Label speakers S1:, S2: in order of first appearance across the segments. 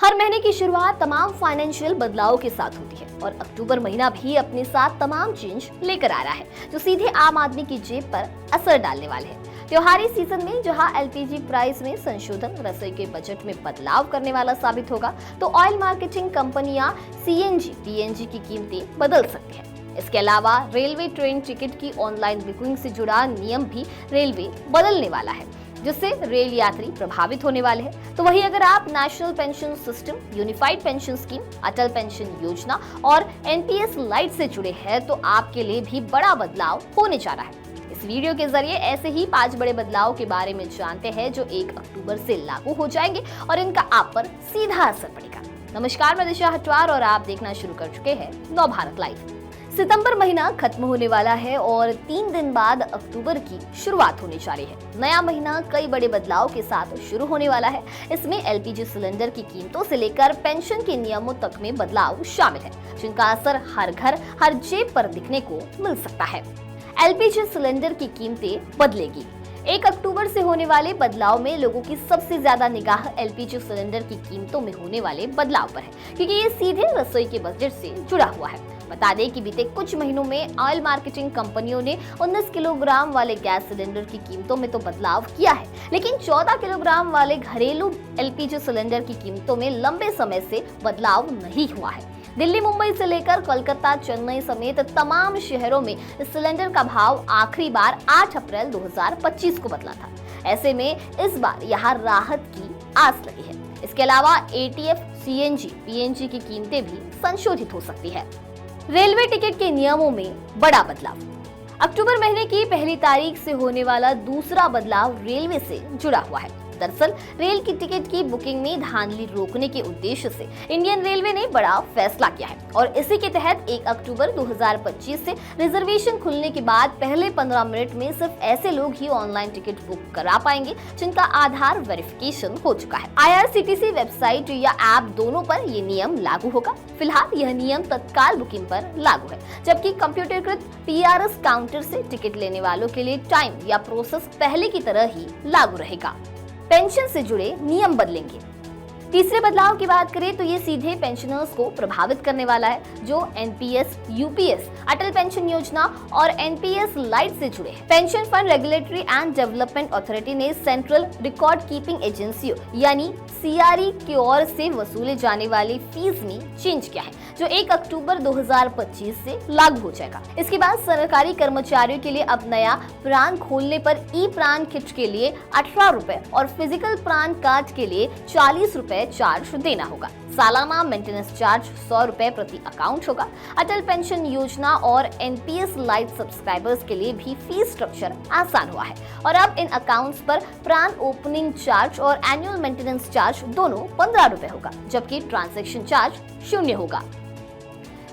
S1: हर महीने की शुरुआत तमाम फाइनेंशियल बदलावों के साथ होती है और अक्टूबर महीना भी अपने साथ तमाम चेंज लेकर आ रहा है जो सीधे आम आदमी की जेब पर असर डालने वाले हैं। त्योहारी सीजन में जहां एलपीजी प्राइस में संशोधन रसोई के बजट में बदलाव करने वाला साबित होगा, तो ऑयल मार्केटिंग कंपनियां सीएनजी, पीएनजी की कीमतें बदल सकती हैं। इसके अलावा रेलवे ट्रेन टिकट की ऑनलाइन बुकिंग से जुड़ा नियम भी रेलवे बदलने वाला है, जिससे रेल यात्री प्रभावित होने वाले हैं। तो वहीं अगर आप national pension system, unified pension scheme, Atal pension Yojana और एनपीएस लाइट से जुड़े हैं, तो आपके लिए भी बड़ा बदलाव होने जा रहा है। इस वीडियो के जरिए ऐसे ही 5 बड़े बदलाव के बारे में जानते हैं जो 1 अक्टूबर से लागू हो जाएंगे और इनका आप पर सीधा असर पड़ेगा। नमस्कार, मैं दिशा हटवार और आप देखना शुरू कर चुके हैं नवभारत लाइव। सितंबर महीना खत्म होने वाला है और 3 दिन बाद अक्टूबर की शुरुआत होने जा रही है। नया महीना कई बड़े बदलाव के साथ शुरू होने वाला है। इसमें एलपीजी सिलेंडर की कीमतों से लेकर पेंशन के नियमों तक में बदलाव शामिल है, जिनका असर हर घर, हर जेब पर दिखने को मिल सकता है। एलपीजी सिलेंडर की कीमतें बदलेगी। 1 अक्टूबर से होने वाले बदलाव में लोगों की सबसे ज्यादा निगाह एलपीजी सिलेंडर की कीमतों में होने वाले बदलाव पर है, क्योंकि ये सीधे रसोई के बजट से जुड़ा हुआ है। बता दें कि बीते कुछ महीनों में ऑयल मार्केटिंग कंपनियों ने 19 किलोग्राम वाले गैस सिलेंडर की कीमतों में तो बदलाव किया है, लेकिन 14 किलोग्राम वाले घरेलू एलपीजी सिलेंडर की कीमतों में लंबे समय से बदलाव नहीं हुआ है। दिल्ली, मुंबई से लेकर कोलकाता, चेन्नई समेत तमाम शहरों में इस सिलेंडर का भाव आखिरी बार 8 अप्रैल 2025 को बदला था। ऐसे में इस बार यहाँ राहत की आस लगी है। इसके अलावा एटीएफ, सीएनजी, पीएनजी की कीमतें भी संशोधित हो सकती है। रेलवे टिकट के नियमों में बड़ा बदलाव। अक्टूबर महीने की 1 तारीख से होने वाला दूसरा बदलाव रेलवे से जुड़ा हुआ है। दरअसल रेल की टिकट की बुकिंग में धांधली रोकने के उद्देश्य से इंडियन रेलवे ने बड़ा फैसला किया है और इसी के तहत 1 अक्टूबर 2025 से रिजर्वेशन खुलने के बाद पहले 15 मिनट में सिर्फ ऐसे लोग ही ऑनलाइन टिकट बुक करा पाएंगे जिनका आधार वेरिफिकेशन हो चुका है। आईआरसीटीसी वेबसाइट या ऐप दोनों पर ये नियम लागू होगा। फिलहाल यह नियम तत्काल बुकिंग पर लागू है, जबकि कंप्यूटरकृत पीआरएस काउंटर से टिकट लेने वालों के लिए टाइम या प्रोसेस पहले की तरह ही लागू रहेगा। पेंशन से जुड़े नियम बदलेंगे। तीसरे बदलाव की बात करें तो ये सीधे पेंशनर्स को प्रभावित करने वाला है, जो एनपीएस, यूपीएस, अटल पेंशन योजना और एनपीएस लाइट से जुड़े हैं। Pension fund regulatory and development authority ने सेंट्रल रिकॉर्ड कीपिंग एजेंसियों यानी सीआरई की ओर से वसूले जाने वाली फीस में चेंज किया है, जो 1 अक्टूबर 2025 से लागू हो जाएगा। इसके बाद सरकारी कर्मचारियों के लिए अब नया प्राण खोलने पर ई प्राण किट के लिए 18 रुपए और फिजिकल प्राण कार्ड के लिए 40 रुपए चार्ज देना होगा। सालाना मेंटेनेंस चार्ज 100 रुपए प्रति अकाउंट होगा। अटल पेंशन योजना और एनपीएस लाइट सब्सक्राइबर्स के लिए भी फीस स्ट्रक्चर आसान हुआ है और अब इन अकाउंट्स पर प्राण ओपनिंग चार्ज और एनुअल मेंटेनेंस चार्ज दोनों 15 रुपए होगा, जबकि ट्रांजैक्शन चार्ज 0 होगा।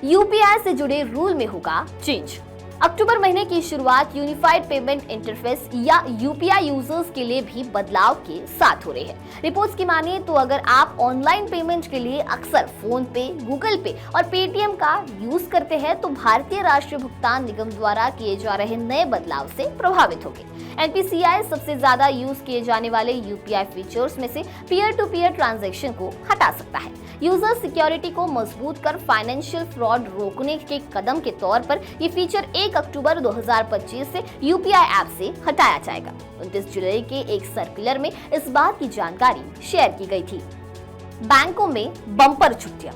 S1: यूपीआई से जुड़े रूल में होगा चेंज। अक्टूबर महीने की शुरुआत यूनिफाइड पेमेंट इंटरफेस या यूपीआई यूजर्स के लिए भी बदलाव के साथ हो रही है। रिपोर्ट्स की माने तो अगर आप ऑनलाइन पेमेंट के लिए अक्सर फोन पे, गूगल पे और पेटीएम का यूज करते हैं, तो भारतीय राष्ट्रीय भुगतान निगम द्वारा किए जा रहे नए बदलाव से प्रभावित होंगे। एनपीसीआई सबसे ज्यादा यूज किए जाने वाले यूपीआई फीचर्स में से पीयर टू पीयर ट्रांजैक्शन को हटा सकता है। यूजर सिक्योरिटी को मजबूत कर फाइनेंशियल फ्रॉड रोकने के कदम के तौर पर ये फीचर 1 अक्टूबर 2025 से यूपीआई ऐप से हटाया जाएगा। 29 जुलाई के एक सर्कुलर में इस बात की जानकारी शेयर की गई थी। बैंकों में बम्पर छुट्टियां।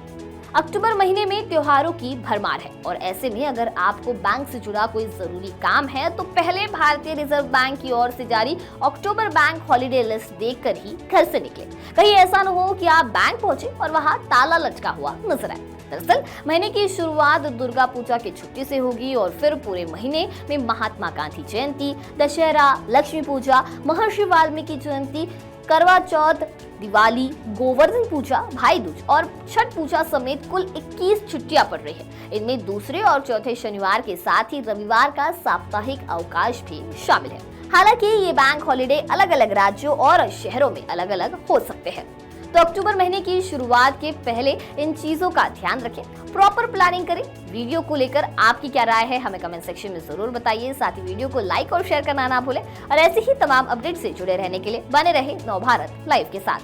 S1: अक्टूबर महीने में त्योहारों की भरमार है और ऐसे में अगर आपको बैंक से जुड़ा कोई जरूरी काम है, तो पहले भारतीय रिजर्व बैंक की ओर से जारी अक्टूबर बैंक हॉलिडे लिस्ट देखकर ही घर से निकले। कहीं ऐसा न हो कि आप बैंक पहुंचे और वहां ताला लटका हुआ नजर आए। दरअसल महीने की शुरुआत दुर्गा पूजा की छुट्टी से होगी और फिर पूरे महीने में महात्मा गांधी जयंती, दशहरा, लक्ष्मी पूजा, महर्षि वाल्मीकि जयंती, करवा चौथ, दिवाली, गोवर्धन पूजा, भाई दूज और छठ पूजा समेत कुल 21 छुट्टियां पड़ रही है। इनमें दूसरे और चौथे शनिवार के साथ ही रविवार का साप्ताहिक अवकाश भी शामिल है। हालांकि ये बैंक हॉलिडे अलग अलग राज्यों और शहरों में अलग अलग हो सकते हैं। तो अक्टूबर महीने की शुरुआत के पहले इन चीजों का ध्यान रखें, प्रॉपर प्लानिंग करें। वीडियो को लेकर आपकी क्या राय है हमें कमेंट सेक्शन में जरूर बताइए। साथ ही वीडियो को लाइक और शेयर करना ना भूलें और ऐसे ही तमाम अपडेट से जुड़े रहने के लिए बने रहे नवभारत लाइव के साथ।